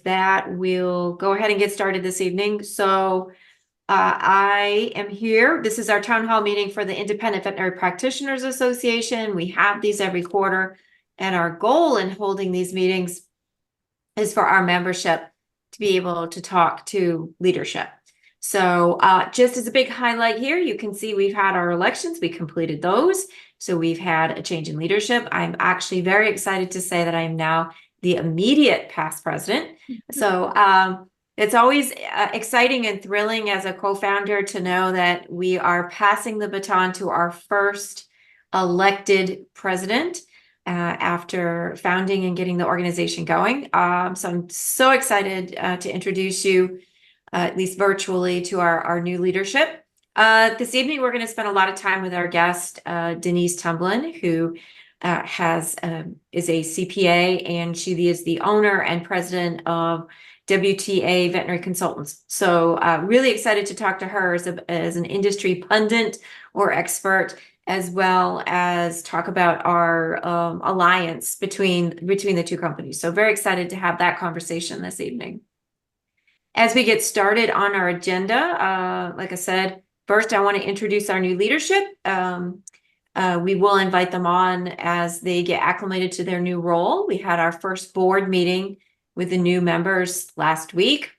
that, we'll go ahead and get started this evening. So I am here. This is our town hall meeting for the Independent Veterinary Practitioners Association. We have these every quarter, and our goal in holding these meetings is for our membership to be able to talk to leadership. So just as a big highlight here, you can see we've had our elections. We completed those. So we've had a change in leadership. I'm actually very excited to say that I am now the immediate past president. So it's always exciting and thrilling as a co-founder to know that we are passing the baton to our first elected president after founding and getting the organization going. So I'm so excited to introduce you, at least virtually, to our new leadership. This evening, we're going to spend a lot of time with our guest, Denise Tumblin, who is a CPA, and she is the owner and president of WTA Veterinary Consultants. So really excited to talk to her as an industry pundit or expert, as well as talk about our alliance between the two companies. So very excited to have that conversation this evening. As we get started on our agenda, like I said, first I want to introduce our new leadership. We will invite them on as they get acclimated to their new role. We had our first board meeting with the new members last week.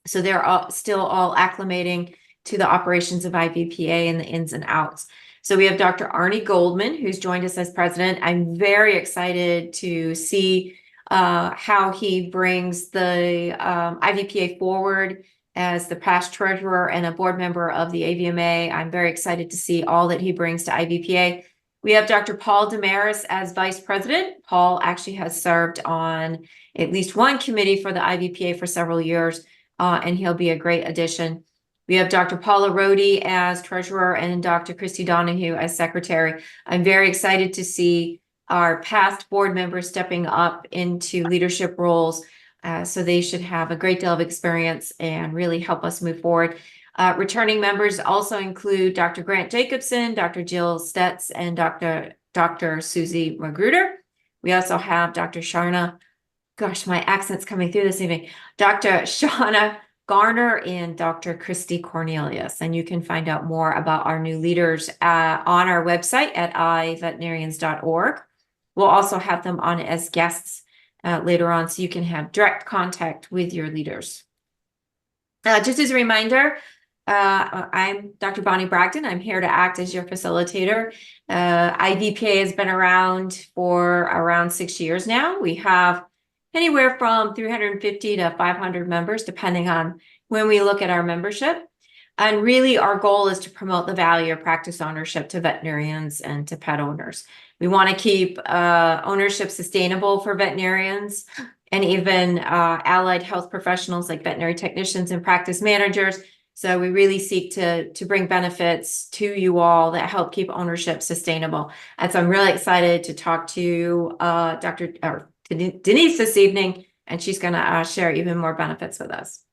So they're still all acclimating to the operations of IVPA and the ins and outs. So we have Dr. Arnie Goldman, who's joined us as president. I'm very excited to see how he brings the IVPA forward as the past treasurer and a board member of the AVMA. I'm very excited to see all that he brings to IVPA. We have Dr. Paul Damaris as vice president. Paul actually has served on at least one committee for the IVPA for several years, and he'll be a great addition. We have Dr. Paula Rohde as treasurer and Dr. Christy Donahue as secretary. I'm very excited to see our past board members stepping up into leadership roles. So they should have a great deal of experience and really help us move forward. Returning members also include Dr. Grant Jacobson, Dr. Jill Stetz, and Dr. Susie Magruder. We also have Dr. Sharna, gosh, my accent's coming through this evening, Dr. Shauna Garner and Dr. Christy Cornelius. And you can find out more about our new leaders on our website at iveterinarians.org. We'll also have them on as guests later on, so you can have direct contact with your leaders. Just as a reminder, I'm Dr. Bonnie Bragdon. I'm here to act as your facilitator. IVPA has been around for around 6 years now. We have anywhere from 350 to 500 members, depending on when we look at our membership. And really, our goal is to promote the value of practice ownership to veterinarians and to pet owners. We want to keep ownership sustainable for veterinarians and even allied health professionals like veterinary technicians and practice managers. So we really seek to bring benefits to you all that help keep ownership sustainable. And so I'm really excited to talk to Denise this evening, and she's going to share even more benefits with us.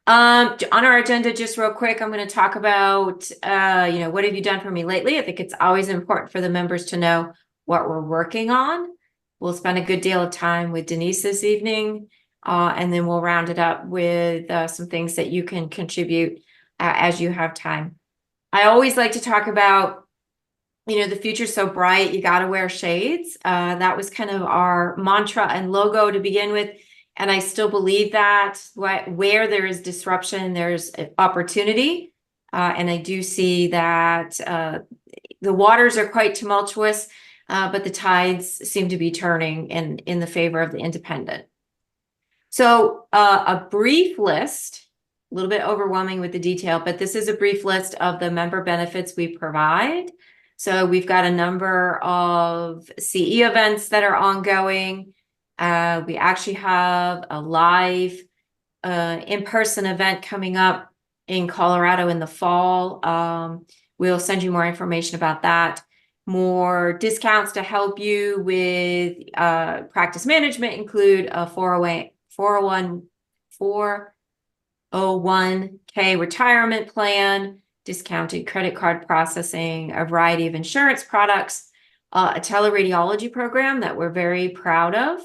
On our agenda, just real quick, I'm going to talk about, what have you done for me lately? I think it's always important for the members to know what we're working on. We'll spend a good deal of time with Denise this evening, and then we'll round it up with some things that you can contribute as you have time. I always like to talk about, the future's so bright, you got to wear shades. That was kind of our mantra and logo to begin with. And I still believe that where there is disruption, there's opportunity. And I do see that the waters are quite tumultuous, but the tides seem to be turning in the favor of the independent. So a brief list, a little bit overwhelming with the detail, but this is a brief list of the member benefits we provide. So we've got a number of CE events that are ongoing. We actually have a live in-person event coming up in Colorado in the fall. We'll send you more information about that. More discounts to help you with practice management include a 401k retirement plan, discounted credit card processing, a variety of insurance products, a teleradiology program that we're very proud of.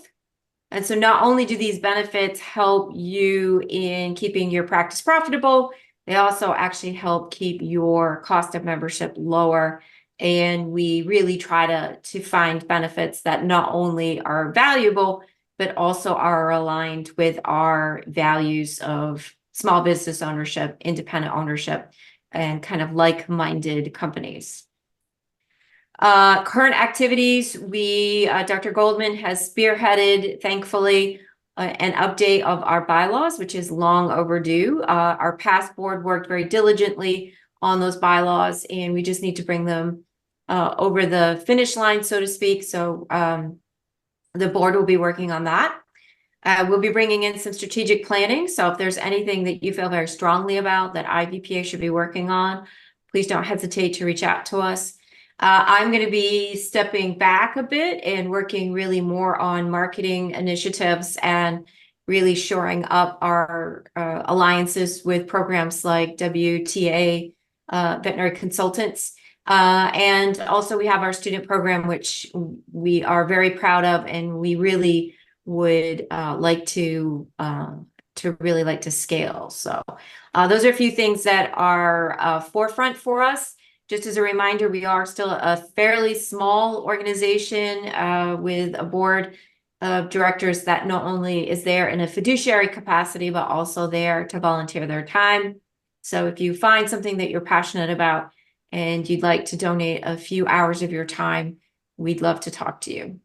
And so not only do these benefits help you in keeping your practice profitable, they also actually help keep your cost of membership lower. And we really try to find benefits that not only are valuable, but also are aligned with our values of small business ownership, independent ownership, and kind of like-minded companies. Current activities, Dr. Goldman has spearheaded, thankfully, an update of our bylaws, which is long overdue. Our past board worked very diligently on those bylaws, and we just need to bring them over the finish line, so to speak. So the board will be working on that. We'll be bringing in some strategic planning. So if there's anything that you feel very strongly about that IVPA should be working on, please don't hesitate to reach out to us. I'm going to be stepping back a bit and working really more on marketing initiatives and really shoring up our alliances with programs like WTA, veterinary consultants. And also we have our student program, which we are very proud of, and we really would like to really like to scale. So those are a few things that are forefront for us. Just as a reminder, we are still a fairly small organization with a board of directors that not only is there in a fiduciary capacity, but also there to volunteer their time. So if you find something that you're passionate about and you'd like to donate a few hours of your time, we'd love to talk to you.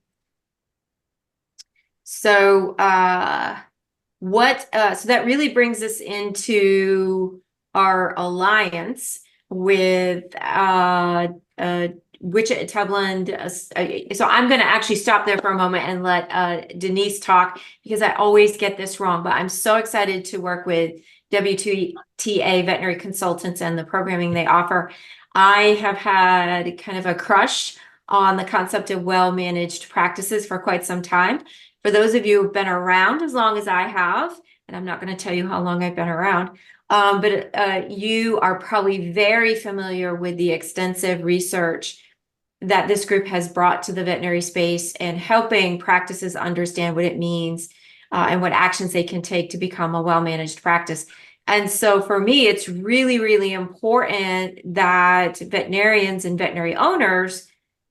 So so that really brings us into our alliance with Wichita Tumblin. So I'm going to actually stop there for a moment and let Denise talk, because I always get this wrong, but I'm so excited to work with WTA Veterinary Consultants and the programming they offer. I have had kind of a crush on the concept of well-managed practices for quite some time. For those of you who've been around as long as I have, and I'm not going to tell you how long I've been around, but you are probably very familiar with the extensive research that this group has brought to the veterinary space and helping practices understand what it means and what actions they can take to become a well-managed practice. And so for me, it's really, really important that veterinarians and veterinary owners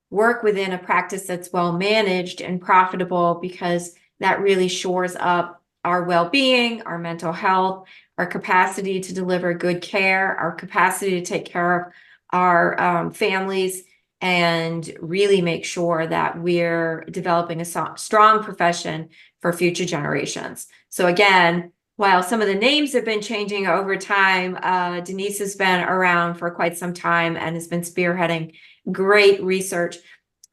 work within a practice that's well managed and profitable, because that really shores up our well-being, our mental health, our capacity to deliver good care, our capacity to take care of our families, and really make sure that we're developing a strong profession for future generations. So again, while some of the names have been changing over time, Denise has been around for quite some time and has been spearheading great research.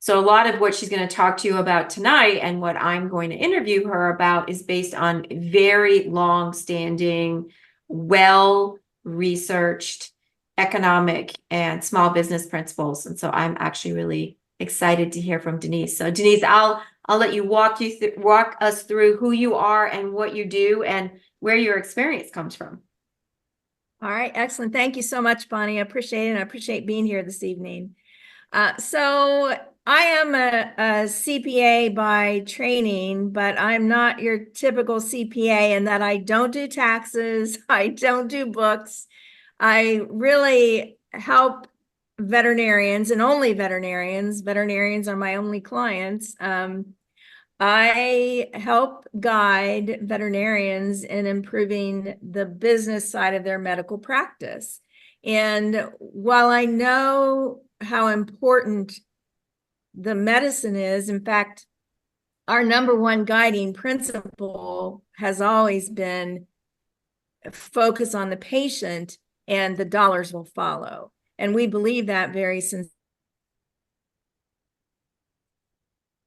So a lot of what she's going to talk to you about tonight and what I'm going to interview her about is based on very long-standing, well-researched economic and small business principles. And so I'm actually really excited to hear from Denise. So Denise, I'll let you walk us through who you are and what you do and where your experience comes from. All right, excellent. Thank you so much, Bonnie. I appreciate it. And I appreciate being here this evening. So I am a CPA by training, but I'm not your typical CPA in that I don't do taxes. I don't do books. I really help veterinarians, and only veterinarians. Veterinarians are my only clients. I help guide veterinarians in improving the business side of their medical practice. And while I know how important the medicine is, in fact, our number one guiding principle has always been focus on the patient and the dollars will follow. And we believe that very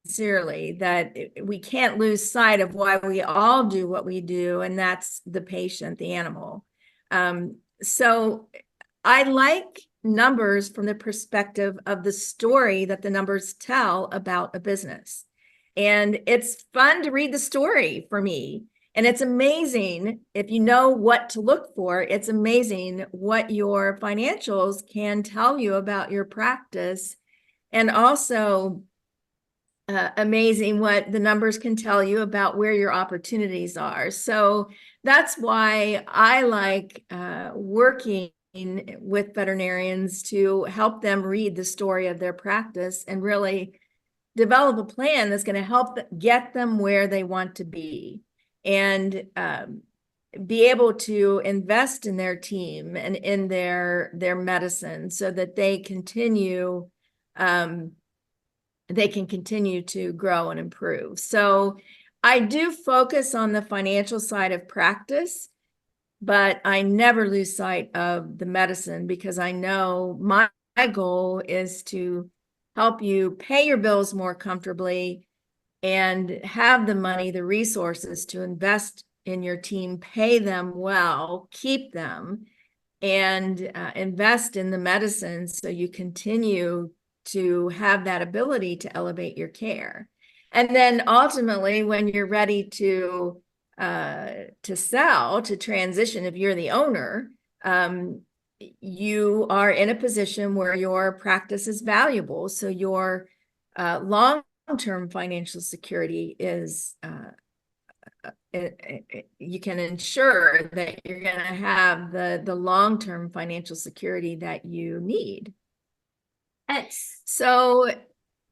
sincerely, that we can't lose sight of why we all do what we do, and that's the patient, the animal. So I like numbers from the perspective of the story that the numbers tell about a business. And it's fun to read the story for me. And it's amazing if you know what to look for. It's amazing what your financials can tell you about your practice. And also amazing what the numbers can tell you about where your opportunities are. So that's why I like working with veterinarians to help them read the story of their practice and really develop a plan that's going to help get them where they want to be, and be able to invest in their team and in their medicine so that they can continue to grow and improve. So I do focus on the financial side of practice, but I never lose sight of the medicine, because I know my goal is to help you pay your bills more comfortably and have the money, the resources to invest in your team, pay them well, keep them, and invest in the medicine so you continue to have that ability to elevate your care. And then ultimately, when you're ready to sell, to transition, if you're the owner, you are in a position where your practice is valuable. So your long-term financial security is, you can ensure that you're going to have the long-term financial security that you need. So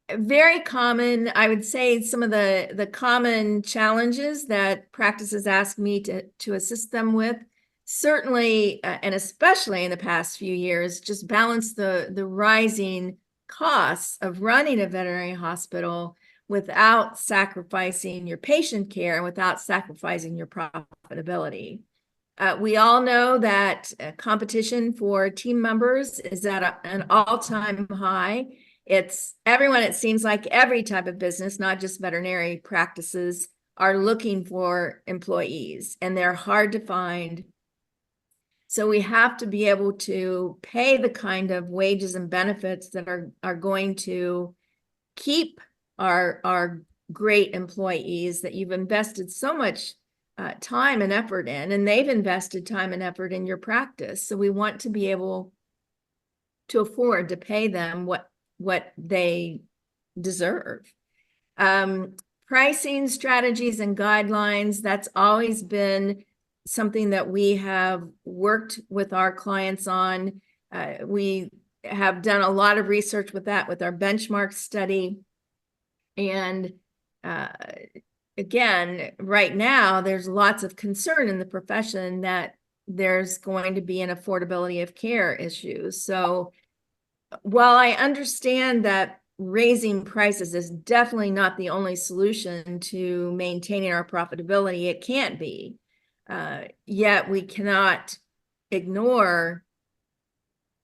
very common, I would say, some of the common challenges that practices ask me to assist them with, certainly, and especially in the past few years, just balance the rising costs of running a veterinary hospital without sacrificing your patient care and without sacrificing your profitability. We all know that competition for team members is at an all-time high. It's everyone, it seems like every type of business, not just veterinary practices, are looking for employees, and they're hard to find. So we have to be able to pay the kind of wages and benefits that are going to keep our great employees that you've invested so much time and effort in, and they've invested time and effort in your practice. So we want to be able to afford to pay them what they deserve. Pricing strategies and guidelines, that's always been something that we have worked with our clients on. We have done a lot of research with that, with our benchmark study. And again, right now, there's lots of concern in the profession that there's going to be an affordability of care issue. So while I understand that raising prices is definitely not the only solution to maintaining our profitability, it can't be. Yet we cannot ignore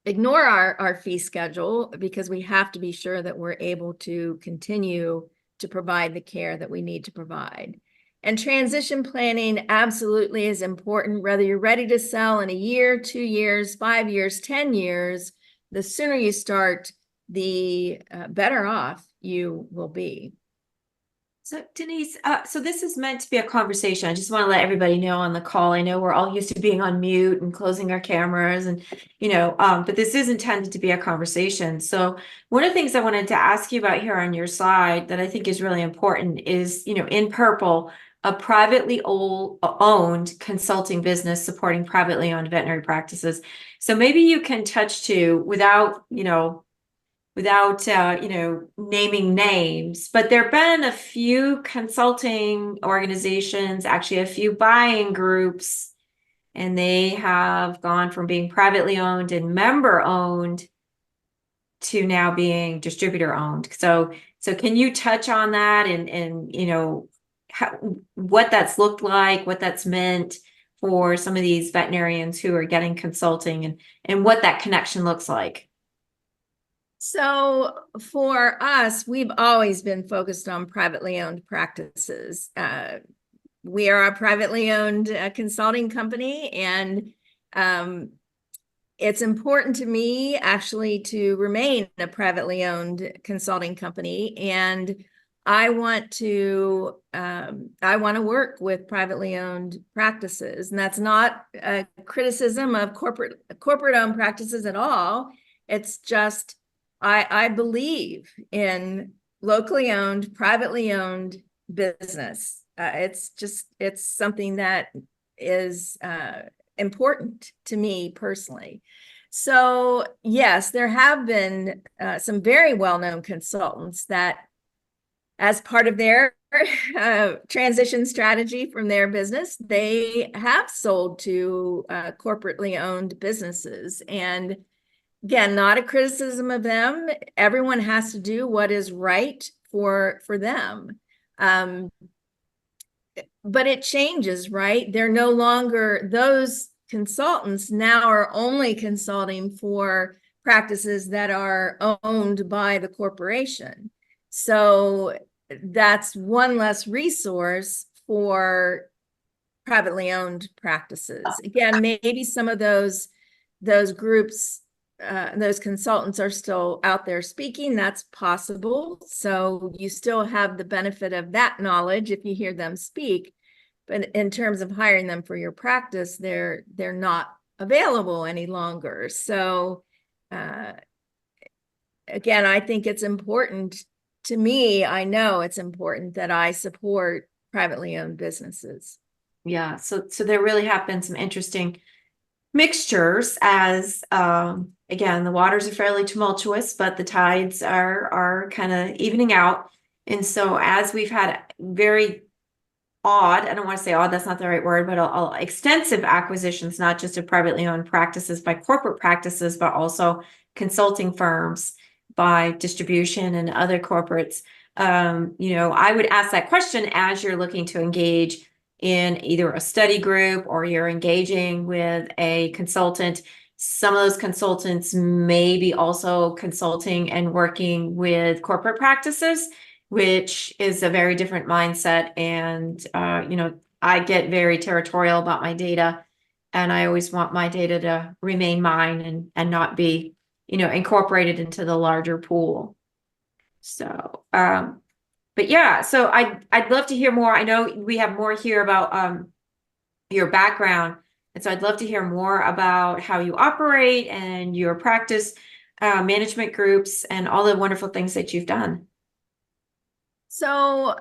our fee schedule, because we have to be sure that we're able to continue to provide the care that we need to provide. And transition planning absolutely is important, whether you're ready to sell in a year, 2 years, 5 years, 10 years. The sooner you start, the better off you will be. So Denise, so this is meant to be a conversation. I just want to let everybody know on the call. I know we're all used to being on mute and closing our cameras, and but this is intended to be a conversation. So one of the things I wanted to ask you about here on your slide that I think is really important is, in purple, a privately owned consulting business supporting privately owned veterinary practices. So maybe you can touch to, without naming names, but there have been a few consulting organizations, actually a few buying groups, and they have gone from being privately owned and member owned to now being distributor owned. So can you touch on that and what that's looked like, what that's meant for some of these veterinarians who are getting consulting, and what that connection looks like? So for us, we've always been focused on privately owned practices. We are a privately owned consulting company, and it's important to me actually to remain a privately owned consulting company. And I want to work with privately owned practices, and that's not a criticism of corporate owned practices at all. It's just I believe in locally owned, privately owned business. It's something that is important to me personally. So yes, there have been some very well-known consultants that, as part of their transition strategy from their business, they have sold to corporately owned businesses. And again, not a criticism of them. Everyone has to do what is right for them. But it changes, right? They're no longer, those consultants now are only consulting for practices that are owned by the corporation. So that's one less resource for privately owned practices. Again, maybe some of those groups, those consultants are still out there speaking. That's possible. So you still have the benefit of that knowledge if you hear them speak. But in terms of hiring them for your practice, they're not available any longer. So again, I think it's important to me. I know it's important that I support privately owned businesses. Yeah, so there really have been some interesting mixtures as again, the waters are fairly tumultuous, but the tides are kind of evening out. And so as we've had very odd, I don't want to say odd, that's not the right word, but extensive acquisitions, not just of privately owned practices by corporate practices, but also consulting firms by distribution and other corporates. I would ask that question as you're looking to engage in either a study group or you're engaging with a consultant. Some of those consultants may be also consulting and working with corporate practices, which is a very different mindset. And, I get very territorial about my data, and I always want my data to remain mine and not be, incorporated into the larger pool. So, but yeah, so I'd love to hear more. I know we have more here about your background, and so I'd love to hear more about how you operate and your practice management groups and all the wonderful things that you've done. So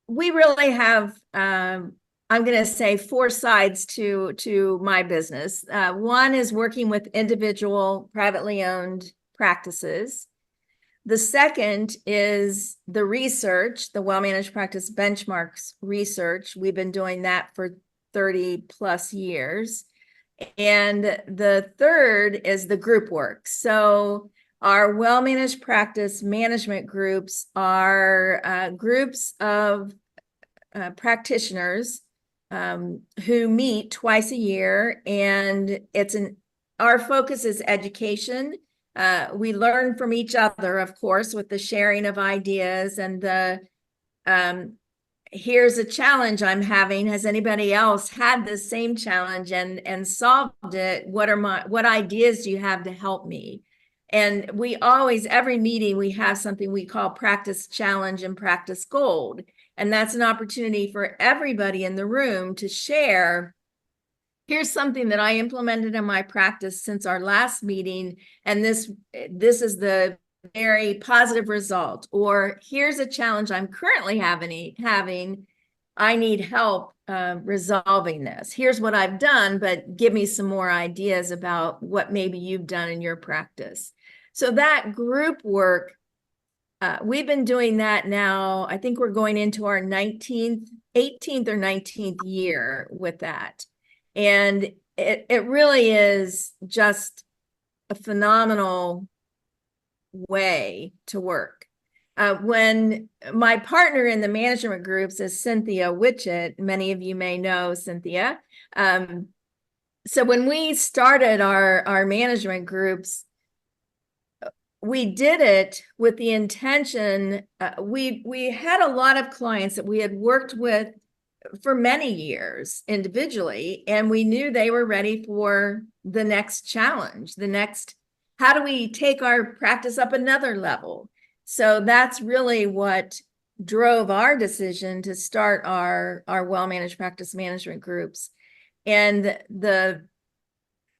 we really have, I'm going to say, 4 sides to my business. One is working with individual privately owned practices. The second is the research, the well-managed practice benchmarks research. We've been doing that for 30 plus years. And the third is the group work. So our well-managed practice management groups are groups of practitioners who meet twice a year, and our focus is education. We learn from each other, of course, with the sharing of ideas and the here's a challenge I'm having. Has anybody else had the same challenge and solved it? What ideas do you have to help me? And we always, every meeting, we have something we call practice challenge and practice gold. And that's an opportunity for everybody in the room to share. Here's something that I implemented in my practice since our last meeting, and this is the very positive result. Or here's a challenge I'm currently having. I need help resolving this. Here's what I've done, but give me some more ideas about what maybe you've done in your practice. So that group work, we've been doing that now. I think we're going into our 18th or 19th year with that. And it really is just a phenomenal way to work. When my partner in the management groups is Cynthia Witchett, many of you may know Cynthia. So when we started our management groups, we did it with the intention, we had a lot of clients that we had worked with for many years individually, and we knew they were ready for the next challenge, how do we take our practice up another level? So that's really what drove our decision to start our well-managed practice management groups. And the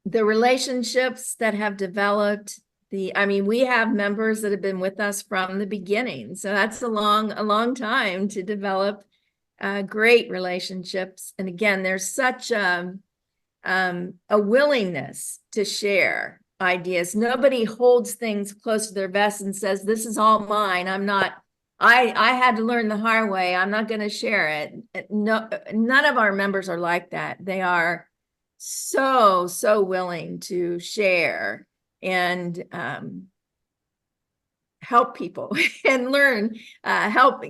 relationships that have developed we have members that have been with us from the beginning. So that's a long time to develop great relationships. And again, there's such a willingness to share ideas. Nobody holds things close to their vest and says, this is all mine. I had to learn the hard way. I'm not going to share it. No, none of our members are like that. They are so willing to share and help people and learn,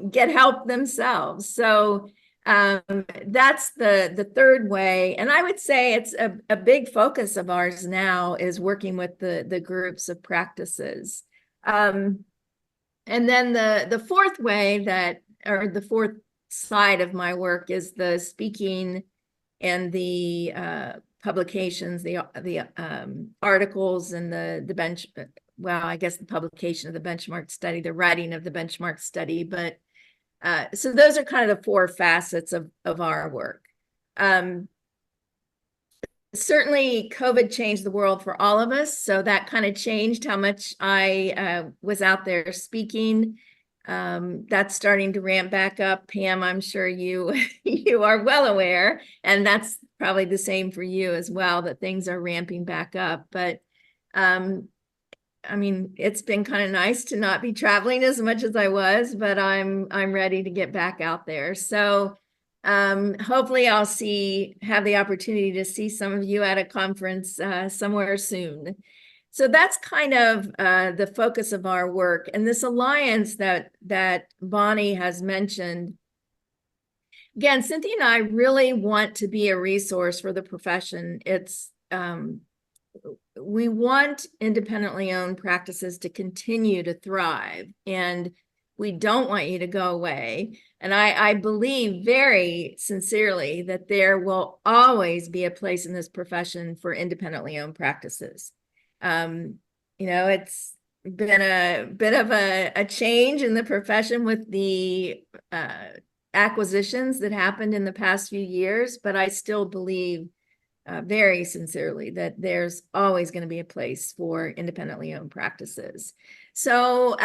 get help themselves. So that's the third way. And I would say it's a big focus of ours now is working with the groups of practices. And then the fourth way or the fourth side of my work is the speaking and the publications, the articles and I guess the publication of the benchmark study, the writing of the benchmark study. But so those are kind of the four facets of our work. Certainly COVID changed the world for all of us. So that kind of changed how much I was out there speaking. That's starting to ramp back up. Pam, I'm sure you are well aware, and that's probably the same for you as well, that things are ramping back up. But it's been kind of nice to not be traveling as much as I was, but I'm ready to get back out there. So hopefully I'll have the opportunity to see some of you at a conference somewhere soon. So that's kind of the focus of our work. And this alliance that Bonnie has mentioned, again, Cynthia and I really want to be a resource for the profession. We want independently owned practices to continue to thrive, and we don't want you to go away. And I believe very sincerely that there will always be a place in this profession for independently owned practices. It's been a bit of a change in the profession with the acquisitions that happened in the past few years, but I still believe very sincerely that there's always going to be a place for independently owned practices. So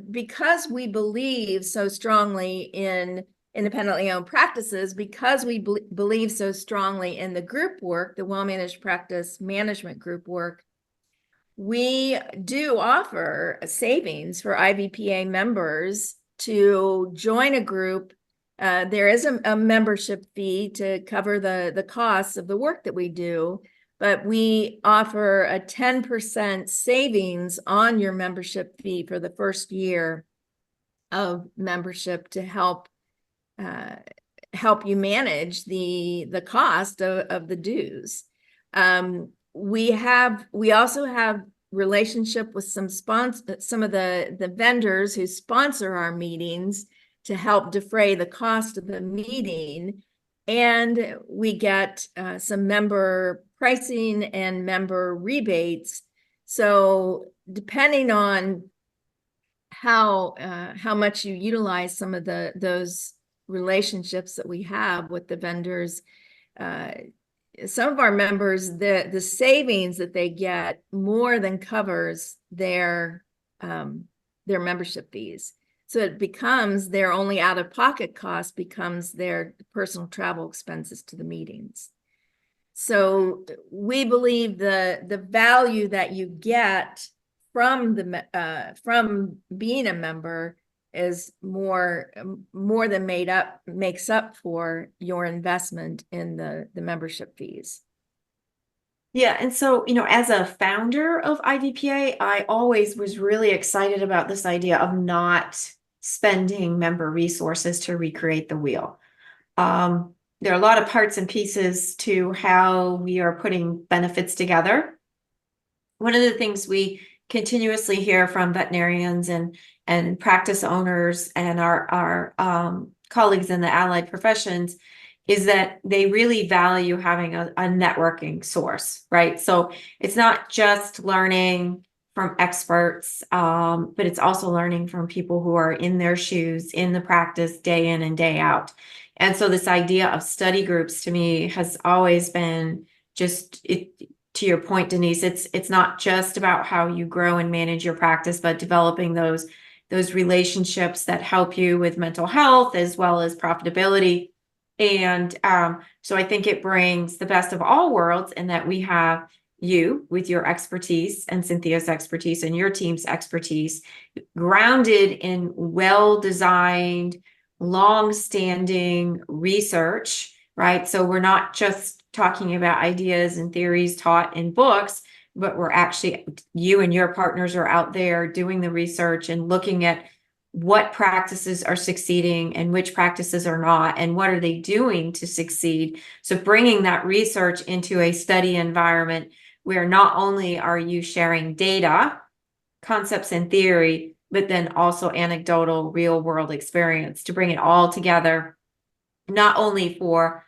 because we believe so strongly in independently owned practices, because we believe so strongly in the group work, the well-managed practice management group work, we do offer savings for IVPA members to join a group. There is a membership fee to cover the costs of the work that we do, but we offer a 10% savings on your membership fee for the first year of membership to help you manage the cost of the dues. We also have relationship with some of the vendors who sponsor our meetings to help defray the cost of the meeting. And we get some member pricing and member rebates. So depending on how much you utilize some of those relationships that we have with the vendors, some of our members, the savings that they get more than covers their membership fees. So it becomes their only out-of-pocket cost becomes their personal travel expenses to the meetings. So we believe the value that you get from being a member is more than makes up for your investment in the membership fees. Yeah. And so, as a founder of IVPA, I always was really excited about this idea of not spending member resources to recreate the wheel. There are a lot of parts and pieces to how we are putting benefits together. One of the things we continuously hear from veterinarians and practice owners and our colleagues in the allied professions is that they really value having a networking source, right? So it's not just learning from experts, but it's also learning from people who are in their shoes in the practice day in and day out. And so this idea of study groups to me has always been to your point, Denise, it's not just about how you grow and manage your practice, but developing those relationships that help you with mental health as well as profitability. And so I think it brings the best of all worlds in that we have you with your expertise and Cynthia's expertise and your team's expertise grounded in well-designed, long-standing research, right? So we're not just talking about ideas and theories taught in books, but we're actually, you and your partners are out there doing the research and looking at what practices are succeeding and which practices are not, and what are they doing to succeed. So bringing that research into a study environment where not only are you sharing data, concepts and theory, but then also anecdotal real world experience to bring it all together, not only for,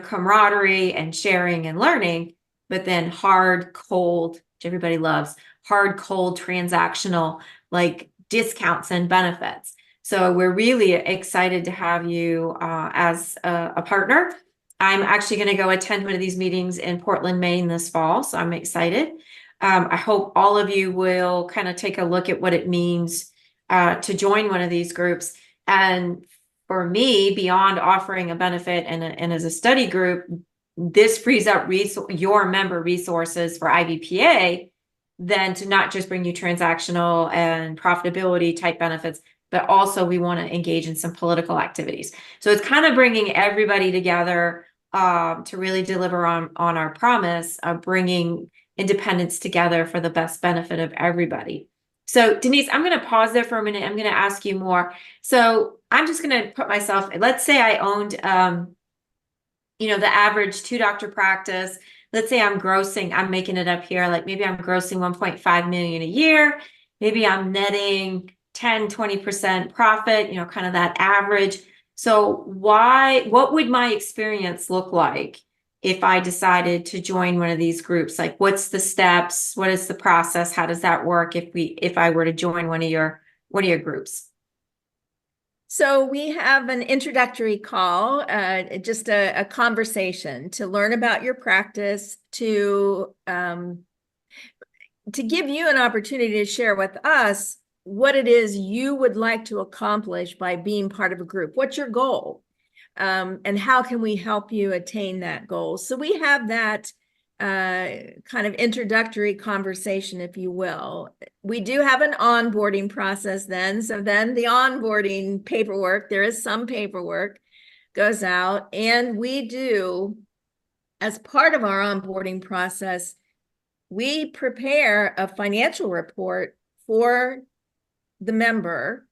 camaraderie and sharing and learning, but then hard, cold, which everybody loves, hard, cold, transactional, like discounts and benefits. So we're really excited to have you as a partner. I'm actually going to go attend one of these meetings in Portland, Maine this fall, so I'm excited. I hope all of you will kind of take a look at what it means to join one of these groups. And for me, beyond offering a benefit and as a study group, this frees up your member resources for IVPA, then to not just bring you transactional and profitability type benefits, but also we want to engage in some political activities. So it's kind of bringing everybody together to really deliver on our promise of bringing independence together for the best benefit of everybody. So Denise, I'm going to pause there for a minute. I'm going to ask you more. So I'm just going to put myself, let's say I owned, the average 2-doctor practice. Let's say I'm making it up here, like maybe I'm grossing 1.5 million a year. Maybe I'm netting 10, 20% profit, kind of that average. So what would my experience look like if I decided to join one of these groups? Like, what's the steps? What is the process? How does that work if I were to join one of your groups? So we have an introductory call, just a conversation to learn about your practice, to give you an opportunity to share with us what it is you would like to accomplish by being part of a group. What's your goal? And how can we help you attain that goal? So we have that kind of introductory conversation, if you will. We do have an onboarding process then. So then the onboarding paperwork, there is some paperwork goes out, and we do, as part of our onboarding process, we prepare a financial report for the member.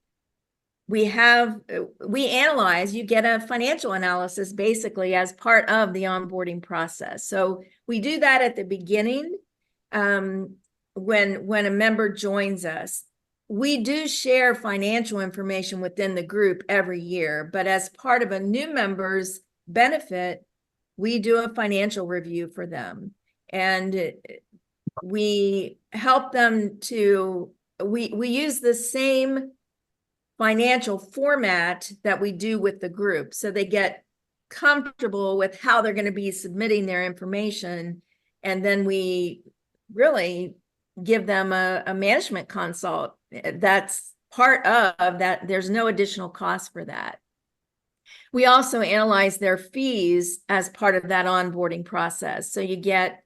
We analyze, you get a financial analysis basically as part of the onboarding process. So we do that at the beginning when a member joins us. We do share financial information within the group every year, but as part of a new member's benefit, we do a financial review for them. And we help them we use the same financial format that we do with the group. So they get comfortable with how they're going to be submitting their information. And then we really give them a management consult. That's part of that. There's no additional cost for that. We also analyze their fees as part of that onboarding process. So you get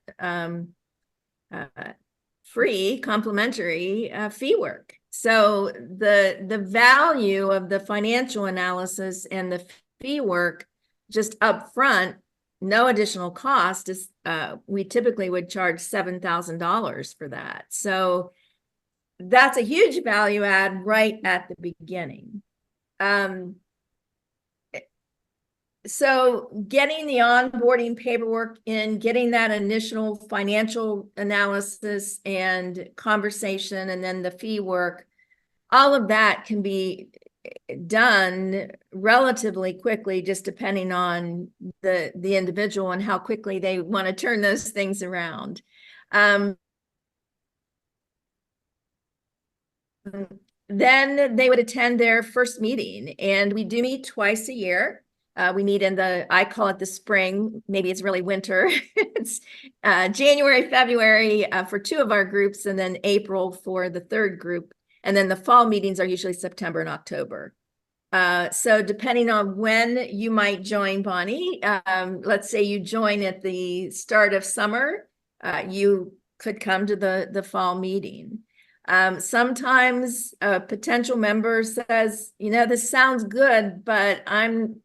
free complimentary fee work. So the value of the financial analysis and the fee work just upfront, no additional cost, is we typically would charge $7,000 for that. So that's a huge value add right at the beginning. So getting the onboarding paperwork in, getting that initial financial analysis and conversation, and then the fee work, all of that can be done relatively quickly, just depending on the individual and how quickly they want to turn those things around. Then they would attend their first meeting, and we do meet twice a year. We meet I call it the spring, maybe it's really winter. It's January, February for 2 of our groups, and then April for the 3rd group. And then the fall meetings are usually September and October. So depending on when you might join, Bonnie, let's say you join at the start of summer, you could come to the fall meeting. Sometimes a potential member says, this sounds good, but I'm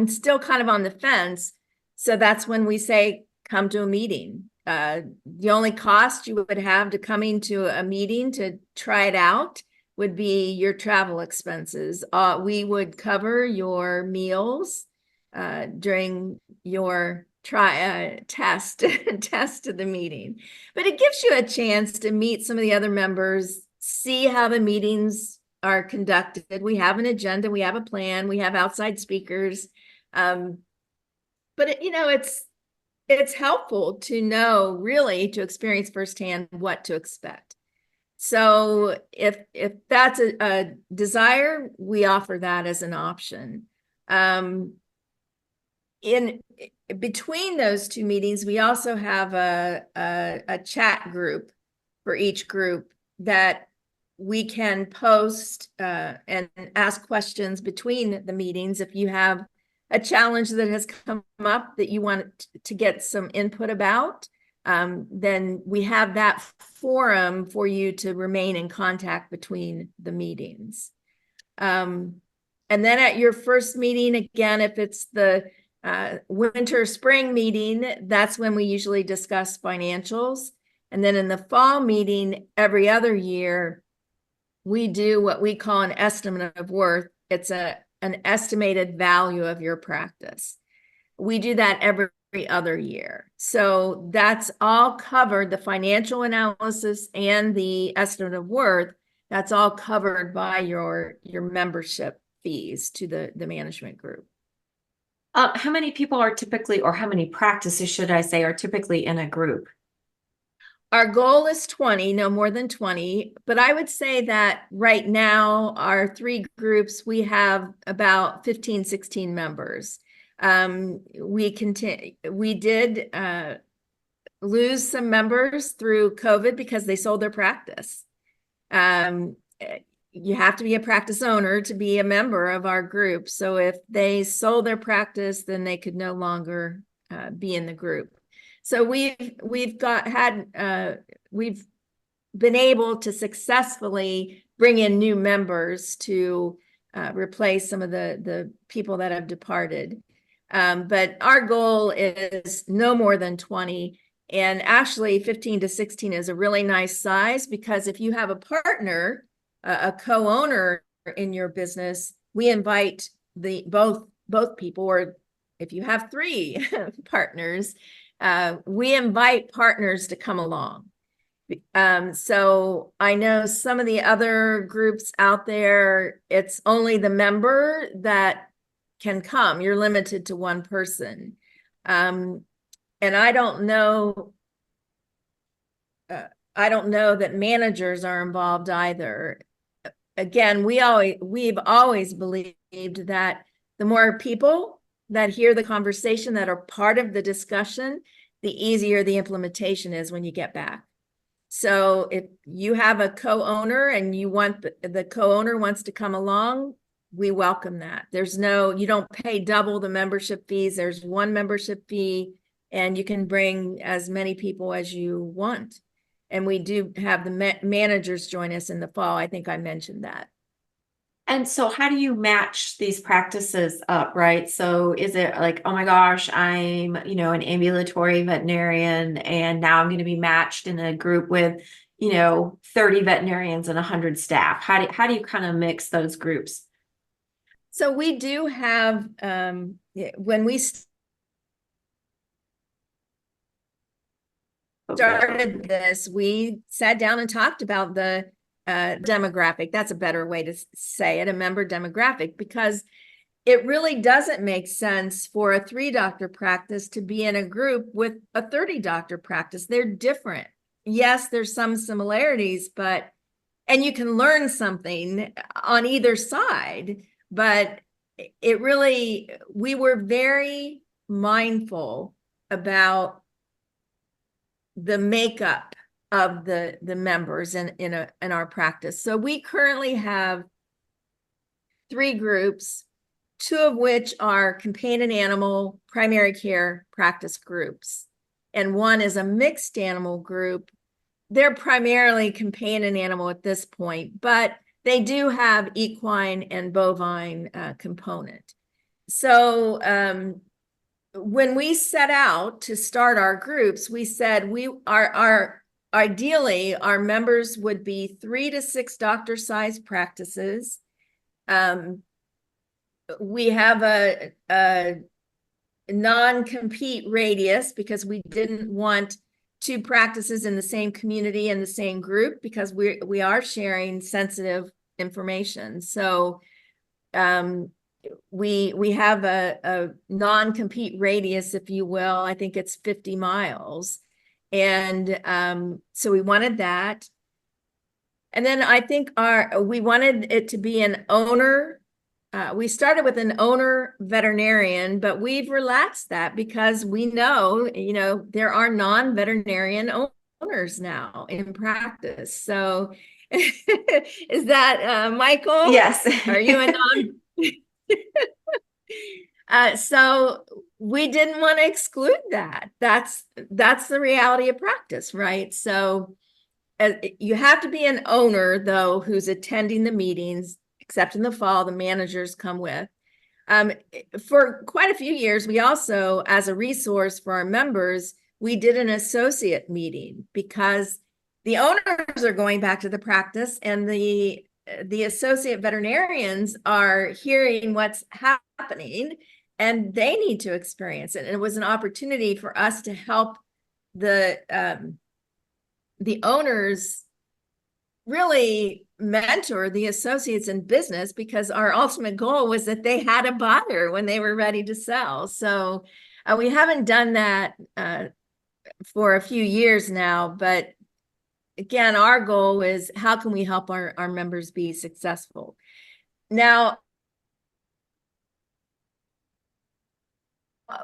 still kind of on the fence. So that's when we say, come to a meeting. The only cost you would have to coming to a meeting to try it out would be your travel expenses. We would cover your meals during your test of the meeting. But it gives you a chance to meet some of the other members, see how the meetings are conducted. We have an agenda, we have a plan, we have outside speakers. But it's helpful to know, really, to experience firsthand what to expect. So if that's a desire, we offer that as an option. In between those 2 meetings, we also have a chat group for each group that we can post and ask questions between the meetings. If you have a challenge that has come up that you want to get some input about, then we have that forum for you to remain in contact between the meetings. And then at your first meeting, again, if it's the winter spring meeting, that's when we usually discuss financials. And then in the fall meeting, every other year, we do what we call an estimate of worth. It's an estimated value of your practice. We do that every other year. So that's all covered, the financial analysis and the estimate of worth, that's all covered by your membership fees to the management group. How many people are typically, or how many practices, should I say, are typically in a group? Our goal is 20, no more than 20, but I would say that right now, our 3 groups, we have about 15, 16 members. We did lose some members through COVID because they sold their practice. You have to be a practice owner to be a member of our group. So if they sold their practice, then they could no longer be in the group. So we've been able to successfully bring in new members to replace some of the people that have departed. But our goal is no more than 20. And actually 15 to 16 is a really nice size, because if you have a partner, a co-owner in your business, we invite both people, or if you have 3 partners, we invite partners to come along. So I know some of the other groups out there, it's only the member that can come. You're limited to 1 person. And I don't know that managers are involved either. Again, we've always believed that the more people that hear the conversation, that are part of the discussion, the easier the implementation is when you get back. So if you have a co-owner and you want the co-owner wants to come along, we welcome that. You don't pay double the membership fees. There's 1 membership fee, and you can bring as many people as you want. And we do have the managers join us in the fall. I think I mentioned that. And so how do you match these practices up, right? So is it like, oh my gosh, I'm, an ambulatory veterinarian, and now I'm going to be matched in a group with, 30 veterinarians and 100 staff? How do you kind of mix those groups? So we do have, when we started this, we sat down and talked about the demographic. That's a better way to say it, a member demographic, because it really doesn't make sense for a 3-doctor practice to be in a group with a 30-doctor practice. They're different. Yes, there's some similarities, and you can learn something on either side, but it really, we were very mindful about the makeup of the members in our practice. So we currently have 3 groups, 2 of which are companion animal primary care practice groups, and 1 is a mixed animal group. They're primarily companion animal at this point, but they do have equine and bovine component. So when we set out to start our groups, we said ideally our members would be 3 to 6 doctor-sized practices. We have a non-compete radius because we didn't want 2 practices in the same community and the same group, because we are sharing sensitive information. So we have a non-compete radius, if you will. I think it's 50 miles. And so we wanted that. And then I think we wanted it to be an owner. We started with an owner veterinarian, but we've relaxed that because we know, there are non-veterinarian owners now in practice. So is that Michael? Yes. Are you a non? So we didn't want to exclude that. That's the reality of practice, right? So you have to be an owner, though, who's attending the meetings, except in the fall, the managers come with. For quite a few years, we also, as a resource for our members, we did an associate meeting because the owners are going back to the practice and the associate veterinarians are hearing what's happening and they need to experience it. And it was an opportunity for us to help the owners really mentor the associates in business, because our ultimate goal was that they had a buyer when they were ready to sell. So we haven't done that for a few years now, but again, our goal is how can we help our members be successful? Now,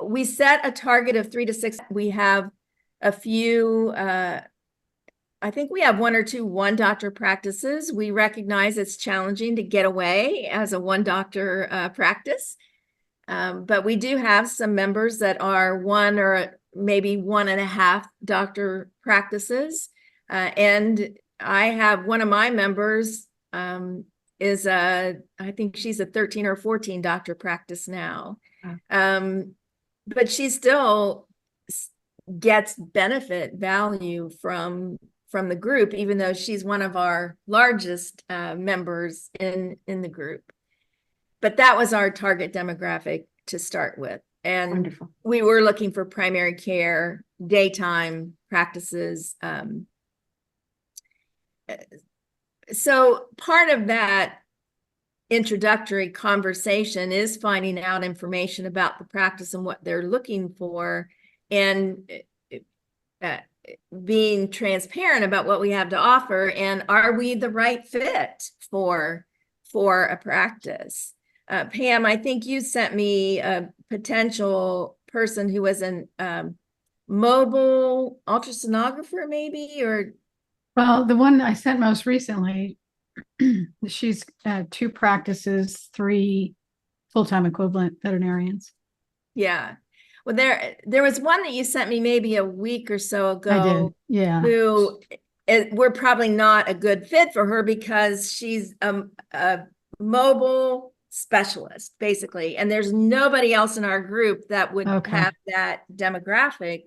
we set a target of 3 to 6. We have a few, I think we have 1 or 2 one-doctor practices. We recognize it's challenging to get away as a one-doctor practice, but we do have some members that are 1 or maybe 1.5 doctor practices. And I have one of my members is I think she's a 13 or 14 doctor practice now. But she still gets benefit value from the group, even though she's one of our largest members in the group. But that was our target demographic to start with. And Wonderful. We were looking for primary care, daytime practices. So part of that introductory conversation is finding out information about the practice and what they're looking for, and being transparent about what we have to offer, and are we the right fit for a practice. Pam, I think you sent me a potential person who was an mobile ultrasonographer, maybe, or Well, the one I sent most recently, she's 2 practices, 3 full-time equivalent veterinarians. yeah. Well, there was one that you sent me maybe a week or so ago. I did, yeah. Who we're probably not a good fit for her because she's a mobile specialist, basically, and there's nobody else in our group that would have that demographic.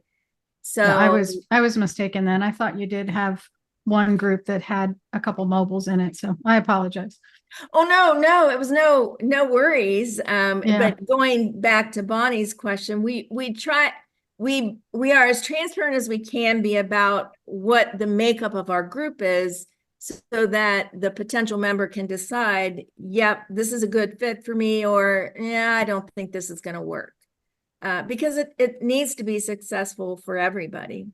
So yeah, I was mistaken then. I thought you did have one group that had a couple mobiles in it, so I apologize. Oh, no, it was no worries. But going back to Bonnie's question, we are as transparent as we can be about what the makeup of our group is, so that the potential member can decide, yep, this is a good fit for me, or yeah, I don't think this is going to work, because it needs to be successful for everybody.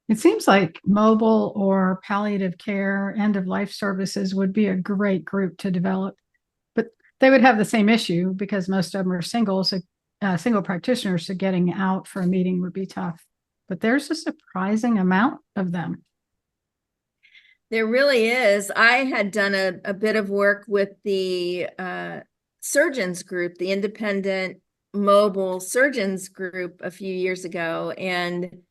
It seems like mobile or palliative care, end of life services would be a great group to develop. But they would have the same issue because most of them are singles, single practitioners, so getting out for a meeting would be tough. But there's a surprising amount of them. There really is. I had done a bit of work with the surgeons group, the independent mobile surgeons group a few years ago. And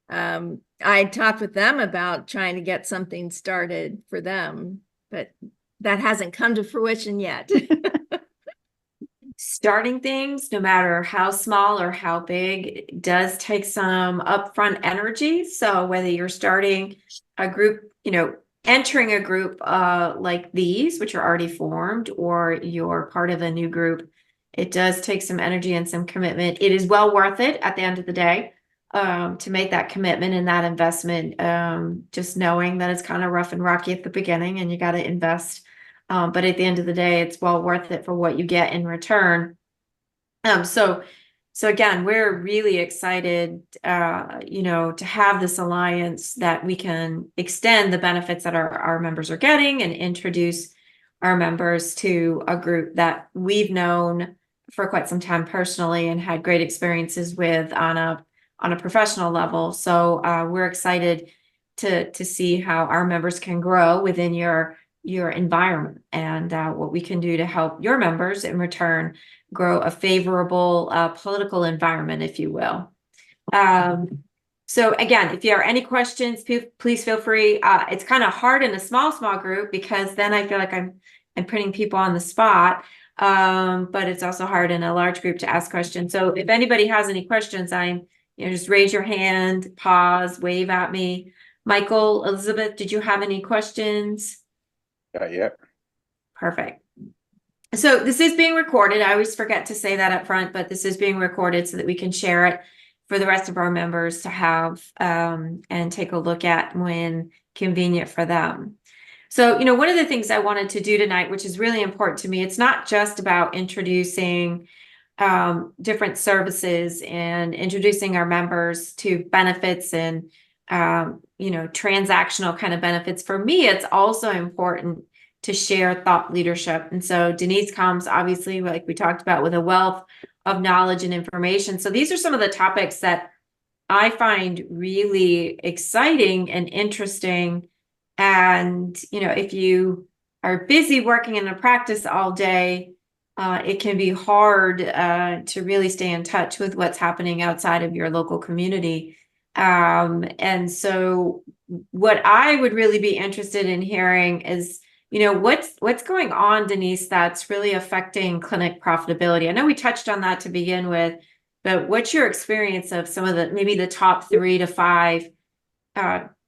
I talked with them about trying to get something started for them, but that hasn't come to fruition yet. Starting things, no matter how small or how big, does take some upfront energy. So whether you're starting a group, entering a group like these, which are already formed, or you're part of a new group, it does take some energy and some commitment. It is well worth it at the end of the day to make that commitment and that investment, just knowing that it's kind of rough and rocky at the beginning and you got to invest. But at the end of the day, it's well worth it for what you get in return. So again, we're really excited, to have this alliance that we can extend the benefits that our members are getting and introduce our members to a group that we've known for quite some time personally and had great experiences with on a professional level. So we're excited to see how our members can grow within your environment and what we can do to help your members in return grow a favorable political environment, if you will. So again, if you have any questions, please feel free. It's kind of hard in a small group because then I feel like I'm putting people on the spot. But it's also hard in a large group to ask questions. So if anybody has any questions, just raise your hand, pause, wave at me. Michael, Elizabeth, did you have any questions? Not yet. Perfect. So this is being recorded. I always forget to say that up front, but this is being recorded so that we can share it for the rest of our members to have and take a look at when convenient for them. So, one of the things I wanted to do tonight, which is really important to me, it's not just about introducing different services and introducing our members to benefits and transactional kind of benefits. For me, it's also important to share thought leadership. And so Denise comes, obviously, like we talked about, with a wealth of knowledge and information. So these are some of the topics that I find really exciting and interesting. And, if you are busy working in a practice all day, it can be hard to really stay in touch with what's happening outside of your local community. And so what I would really be interested in hearing is, what's going on, Denise, that's really affecting clinic profitability? I know we touched on that to begin with, but what's your experience of some of maybe the top 3 to 5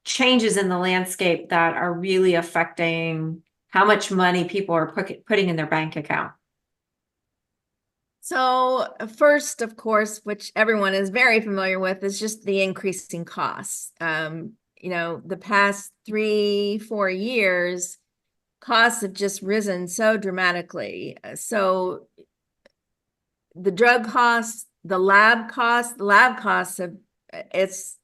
changes in the landscape that are really affecting how much money people are putting in their bank account? So first, of course, which everyone is very familiar with, is just the increasing costs. The past 3-4 years, costs have just risen so dramatically. So the drug costs, the lab costs have, it's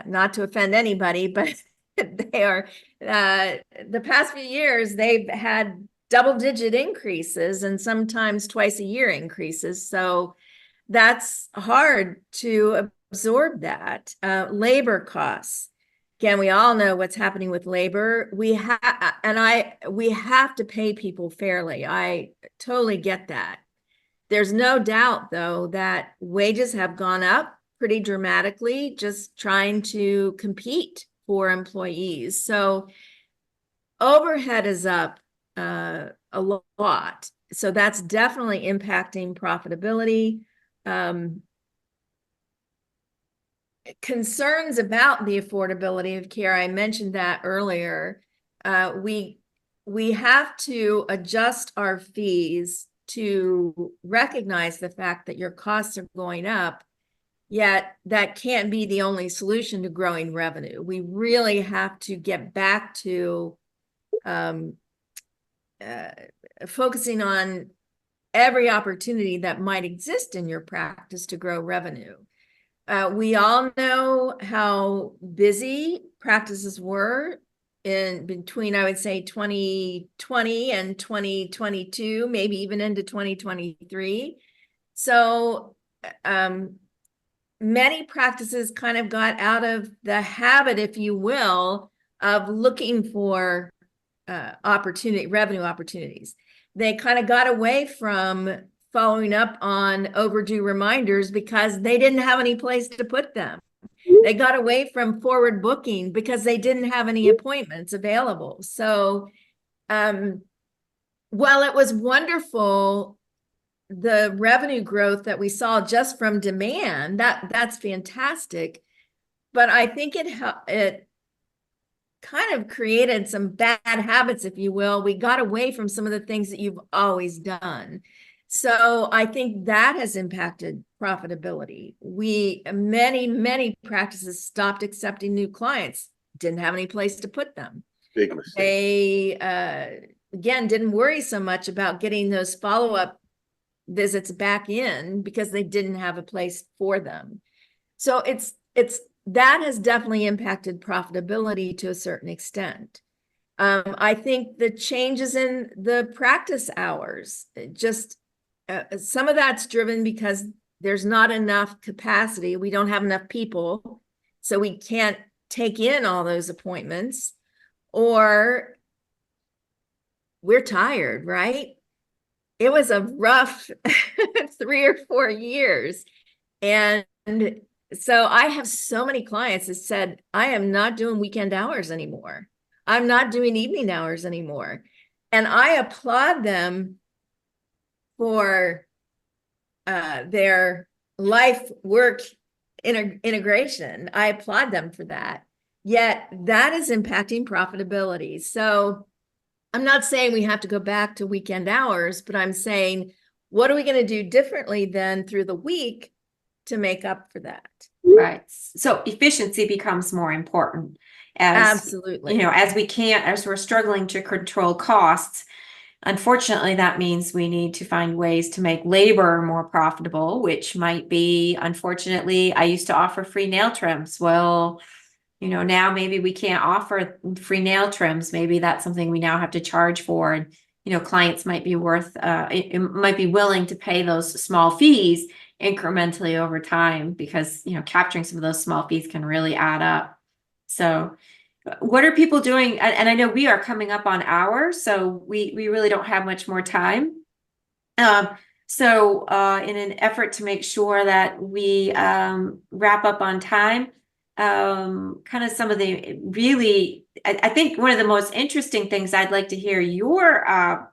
not to offend anybody, but they are, the past few years, they've had double-digit increases and sometimes twice a year increases. So that's hard to absorb that. Labor costs. Again, we all know what's happening with labor. We have to pay people fairly. I totally get that. There's no doubt, though, that wages have gone up pretty dramatically, just trying to compete for employees. So overhead is up a lot. So that's definitely impacting profitability. Concerns about the affordability of care, I mentioned that earlier. We have to adjust our fees to recognize the fact that your costs are going up, yet that can't be the only solution to growing revenue. We really have to get back to focusing on every opportunity that might exist in your practice to grow revenue. We all know how busy practices were in between, I would say 2020 and 2022, maybe even into 2023. So many practices kind of got out of the habit, if you will, of looking for revenue opportunities. They kind of got away from following up on overdue reminders because they didn't have any place to put them. They got away from forward booking because they didn't have any appointments available. So while it was wonderful, the revenue growth that we saw just from demand, that's fantastic. But I think it kind of created some bad habits, if you will. We got away from some of the things that you've always done. So I think that has impacted profitability. Many practices stopped accepting new clients, didn't have any place to put them. Big mistake. They, again, didn't worry so much about getting those follow-up visits back in because they didn't have a place for them. So that has definitely impacted profitability to a certain extent. I think the changes in the practice hours, just some of that's driven because there's not enough capacity. We don't have enough people, so we can't take in all those appointments, or we're tired, right? It was a rough 3 or 4 years. And so I have so many clients that said, I am not doing weekend hours anymore. I'm not doing evening hours anymore. And I applaud them for their life work integration. I applaud them for that. Yet that is impacting profitability. So I'm not saying we have to go back to weekend hours, but I'm saying, what are we going to do differently then through the week to make up for that? Right. So efficiency becomes more important Absolutely. as we're struggling to control costs. Unfortunately, that means we need to find ways to make labor more profitable, which might be, unfortunately, I used to offer free nail trims. Well, now maybe we can't offer free nail trims. Maybe that's something we now have to charge for. And, clients might be might be willing to pay those small fees incrementally over time because, capturing some of those small fees can really add up. So what are people doing? And I know we are coming up on hours, so we really don't have much more time. So in an effort to make sure that we wrap up on time, kind of some of the really, I think one of the most interesting things I'd like to hear your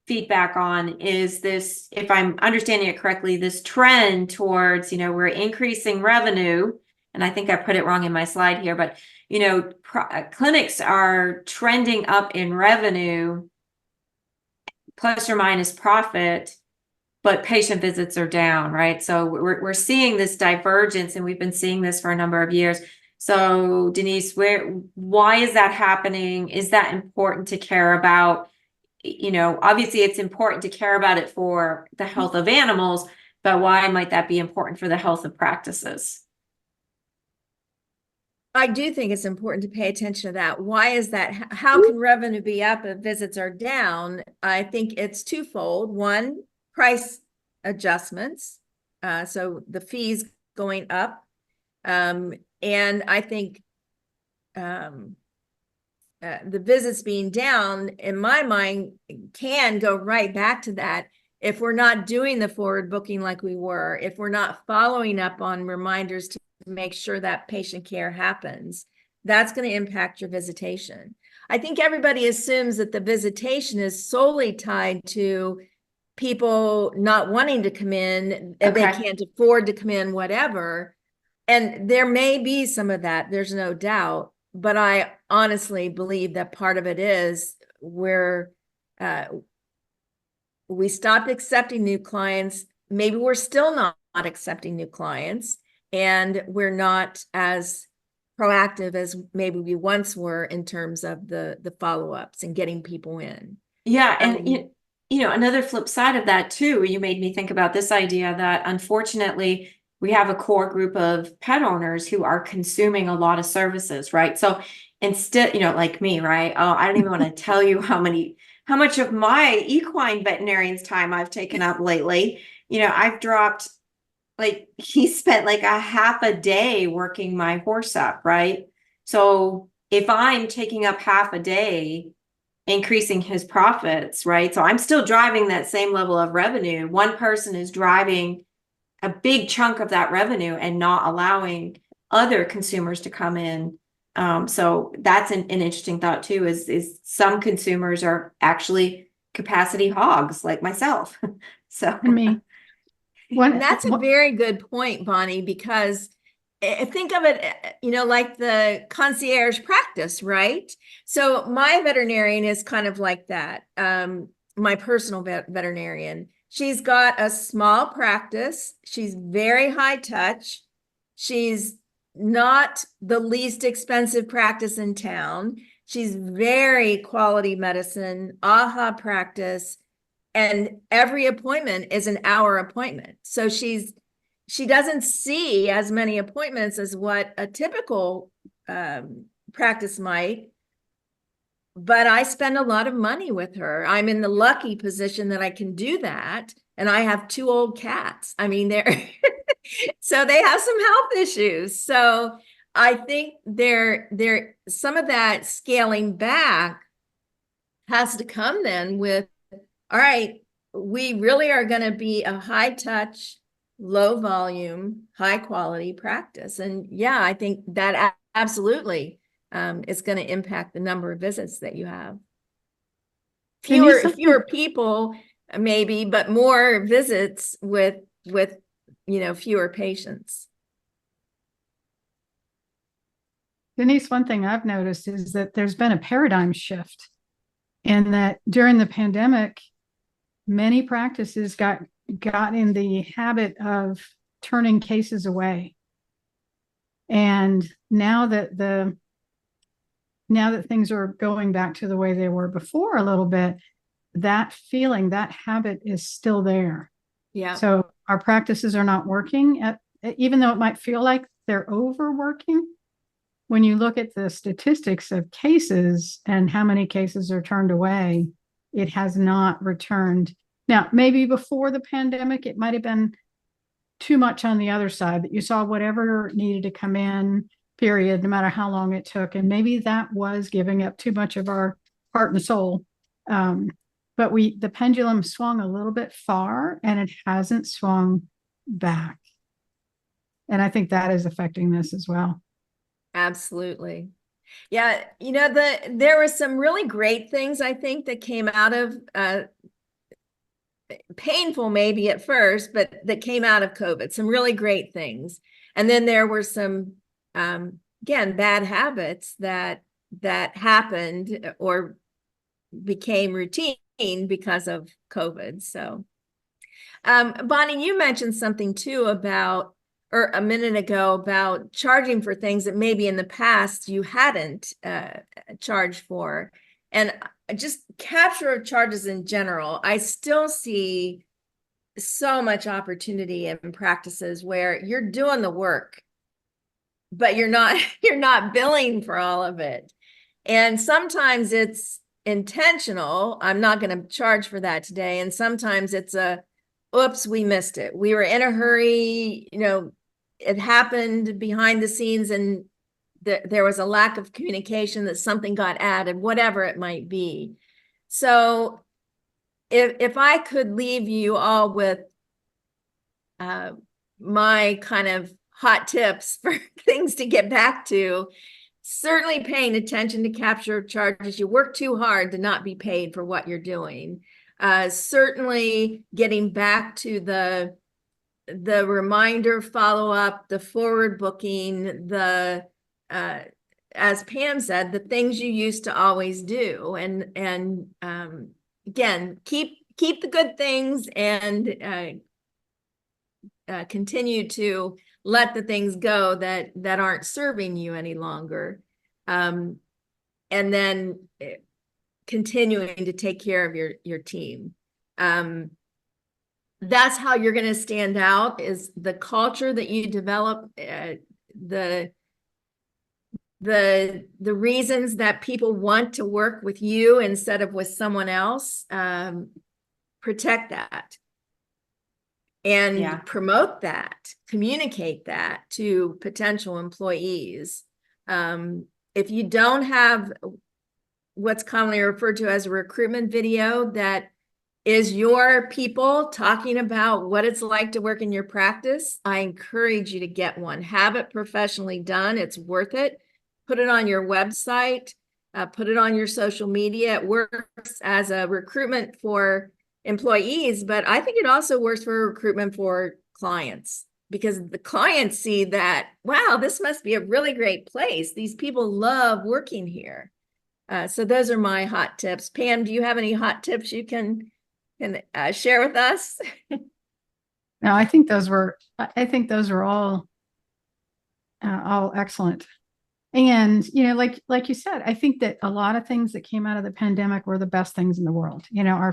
feedback on is this, if I'm understanding it correctly, this trend towards, we're increasing revenue. And I think I put it wrong in my slide here, but, clinics are trending up in revenue, plus or minus profit, but patient visits are down, right? So we're seeing this divergence, and we've been seeing this for a number of years. So Denise, why is that happening? Is that important to care about? Obviously it's important to care about it for the health of animals, but why might that be important for the health of practices? I do think it's important to pay attention to that. Why is that? How can revenue be up if visits are down? I think it's twofold. One, price adjustments. So the fees going up. And I think the visits being down, in my mind, can go right back to that. If we're not doing the forward booking like we were, if we're not following up on reminders to make sure that patient care happens, that's going to impact your visitation. I think everybody assumes that the visitation is solely tied to people not wanting to come in, if they can't afford to come in, whatever. And there may be some of that, there's no doubt. But I honestly believe that part of it is where we stopped accepting new clients. Maybe we're still not accepting new clients, and we're not as proactive as maybe we once were in terms of the follow-ups and getting people in. Yeah. And, another flip side of that too, you made me think about this idea that unfortunately we have a core group of pet owners who are consuming a lot of services, right? So instead, like me, right? Oh, I don't even want to tell you how much of my equine veterinarian's time I've taken up lately. I've dropped, like, he spent like a half a day working my horse up, right? So if I'm taking up half a day increasing his profits, right? So I'm still driving that same level of revenue. One person is driving a big chunk of that revenue and not allowing other consumers to come in. So that's an interesting thought too, is some consumers are actually capacity hogs like myself. So And me. And that's a very good point, Bonnie, because think of it, like the concierge practice, right? So my veterinarian is kind of like that. My personal veterinarian, she's got a small practice. She's very high touch. She's not the least expensive practice in town. She's very quality medicine, AHA practice. And every appointment is an hour appointment. So she doesn't see as many appointments as what a typical practice might. But I spend a lot of money with her. I'm in the lucky position that I can do that. And I have 2 old cats. I mean, so they have some health issues. So I think some of that scaling back has to come then with, all right, we really are going to be a high touch, low volume, high quality practice. And yeah, I think that absolutely is going to impact the number of visits that you have. Fewer people maybe, but more visits with fewer patients. Denise, one thing I've noticed is that there's been a paradigm shift in that during the pandemic, many practices got in the habit of turning cases away. And now that things are going back to the way they were before a little bit, that feeling, that habit is still there. Yeah. So our practices are not working, even though it might feel like they're overworking. When you look at the statistics of cases and how many cases are turned away, it has not returned. Now, maybe before the pandemic, it might have been too much on the other side, that you saw whatever needed to come in, period, no matter how long it took. And maybe that was giving up too much of our heart and soul. But the pendulum swung a little bit far and it hasn't swung back. And I think that is affecting this as well. Absolutely. Yeah. There were some really great things, I think, that came out of painful maybe at first, but that came out of COVID, some really great things. And then there were some, again, bad habits that happened or became routine because of COVID. So, Bonnie, you mentioned something too or a minute ago, about charging for things that maybe in the past you hadn't charged for. And just capture of charges in general, I still see so much opportunity in practices where you're doing the work, but you're not billing for all of it. And sometimes it's intentional. I'm not going to charge for that today. And sometimes it's oops, we missed it. We were in a hurry, it happened behind the scenes and there was a lack of communication, that something got added, whatever it might be. So if I could leave you all with my kind of hot tips for things to get back to, certainly paying attention to capture charges. You work too hard to not be paid for what you're doing. Certainly getting back to the reminder follow-up, the forward booking, as Pam said, the things you used to always do, and again, keep the good things and continue to let the things go that aren't serving you any longer, and then continuing to take care of your team. That's how you're going to stand out, is the culture that you develop, the the reasons that people want to work with you instead of with someone else, protect that and Yeah. promote that, communicate that to potential employees. If you don't have what's commonly referred to as a recruitment video that is your people talking about what it's like to work in your practice, I encourage you to get one. Have it professionally done. It's worth it. Put it on your website, put it on your social media. It works as a recruitment for employees, but I think it also works for recruitment for clients, because the clients see that, wow, this must be a really great place. These people love working here. So those are my hot tips. Pam, do you have any hot tips you can share with us? No, I think those were all excellent. And, like you said, I think that a lot of things that came out of the pandemic were the best things in the world. Our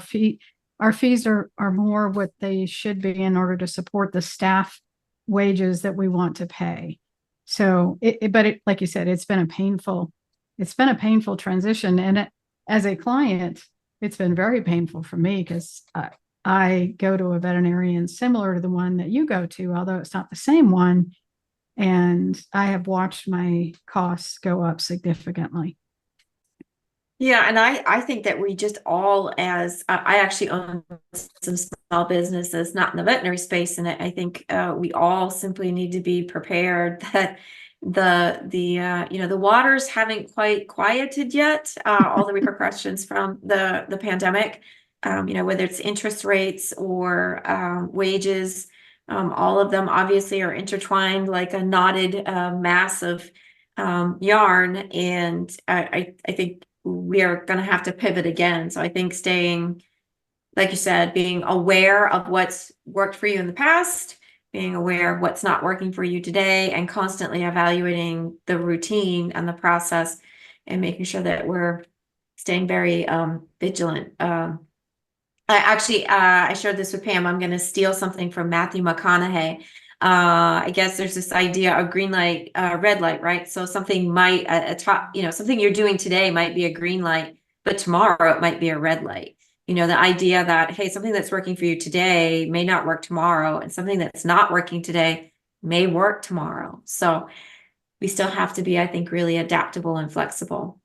fees are more what they should be in order to support the staff wages that we want to pay. So like you said, it's been a painful transition. And as a client, it's been very painful for me because I go to a veterinarian similar to the one that you go to, although it's not the same one. And I have watched my costs go up significantly. Yeah, and I think that we just all, as I actually own some small businesses, not in the veterinary space, and I think we all simply need to be prepared that the waters haven't quite quieted yet. All the repercussions from the pandemic, whether it's interest rates or wages, all of them obviously are intertwined like a knotted mass of yarn, and I think we are going to have to pivot again. So I think staying, like you said, being aware of what's worked for you in the past, being aware of what's not working for you today, and constantly evaluating the routine and the process and making sure that we're staying very vigilant. I shared this with Pam. I'm going to steal something from Matthew McConaughey. I guess there's this idea of green light, red light, right? So something might, something you're doing today might be a green light, but tomorrow it might be a red light. The idea that, hey, something that's working for you today may not work tomorrow, and something that's not working today may work tomorrow. So we still have to be, I think, really adaptable and flexible.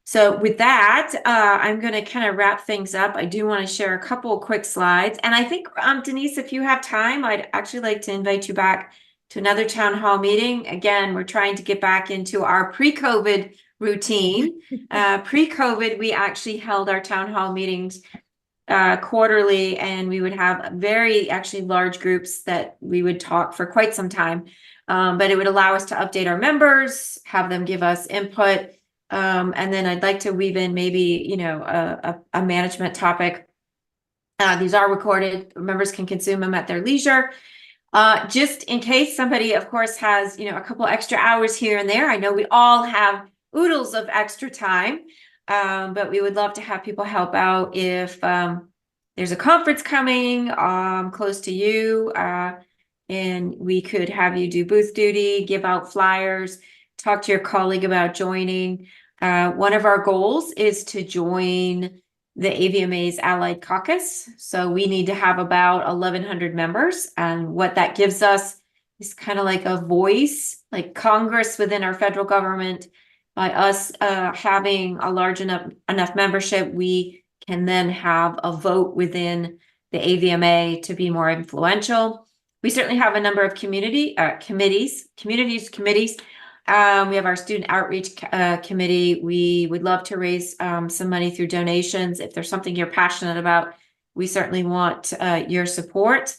So with that, I'm going to kind of wrap things up. I do want to share a couple of quick slides. And I think, Denise, if you have time, I'd actually like to invite you back to another town hall meeting. Again, we're trying to get back into our pre-COVID routine. Pre-COVID, we actually held our town hall meetings quarterly, and we would have very actually large groups that we would talk for quite some time. But it would allow us to update our members, have them give us input. And then I'd like to weave in maybe, a management topic. These are recorded. Members can consume them at their leisure. Just in case somebody, of course, has, a couple extra hours here and there. I know we all have oodles of extra time, but we would love to have people help out if there's a conference coming close to you, and we could have you do booth duty, give out flyers, talk to your colleague about joining. One of our goals is to join the AVMA's Allied Caucus. So we need to have about 1,100 members. And what that gives us is kind of like a voice, like Congress within our federal government. By us having a large enough membership, we can then have a vote within the AVMA to be more influential. We certainly have a number of committees. We have our student outreach committee. We would love to raise some money through donations. If there's something you're passionate about, we certainly want your support.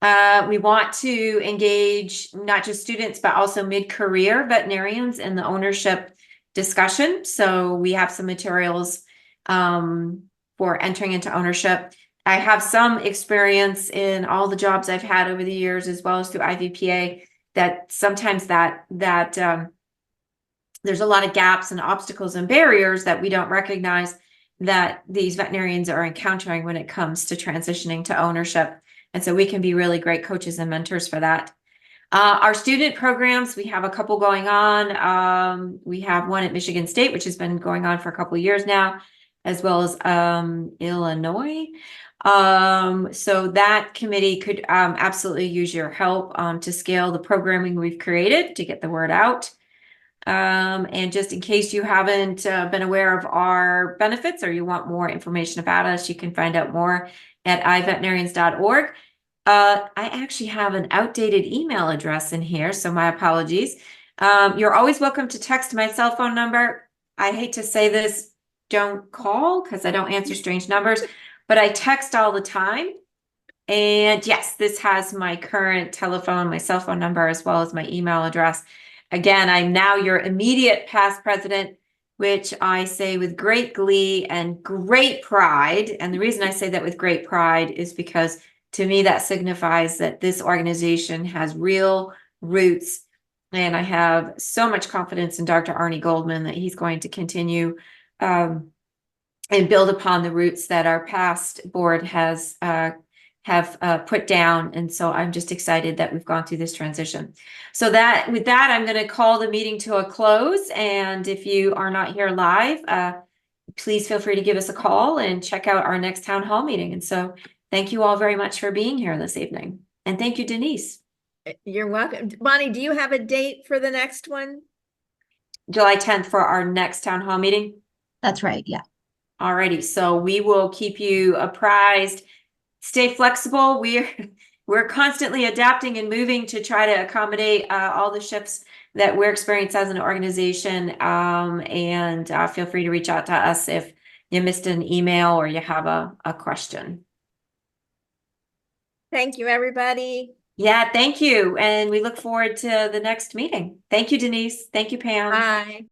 We want to engage not just students, but also mid-career veterinarians in the ownership discussion. So we have some materials for entering into ownership. I have some experience in all the jobs I've had over the years, as well as through IVPA, that sometimes that there's a lot of gaps and obstacles and barriers that we don't recognize that these veterinarians are encountering when it comes to transitioning to ownership. And so we can be really great coaches and mentors for that. Our student programs, we have a couple going on. We have one at Michigan State, which has been going on for a couple of years now, as well as Illinois. So that committee could absolutely use your help to scale the programming we've created to get the word out. And just in case you haven't been aware of our benefits or you want more information about us, you can find out more at iveterinarians.org. I actually have an outdated email address in here, so my apologies. You're always welcome to text my cell phone number. I hate to say this, don't call because I don't answer strange numbers, but I text all the time. And yes, this has my current telephone, my cell phone number, as well as my email address. Again, I'm now your immediate past president, which I say with great glee and great pride. And the reason I say that with great pride is because to me, that signifies that this organization has real roots. And I have so much confidence in Dr. Arnie Goldman that he's going to continue and build upon the roots that our past board has put down. And so I'm just excited that we've gone through this transition. So with that, I'm going to call the meeting to a close. And if you are not here live, please feel free to give us a call and check out our next town hall meeting. And so thank you all very much for being here this evening. And thank you, Denise. You're welcome. Bonnie, do you have a date for the next one? July 10th for our next town hall meeting. That's right. Yeah. Alrighty, so we will keep you apprised. Stay flexible. We're constantly adapting and moving to try to accommodate all the shifts that we're experiencing as an organization. And feel free to reach out to us if you missed an email or you have a question. Thank you, everybody. Yeah, thank you. And we look forward to the next meeting. Thank you, Denise. Thank you, Pam. Bye.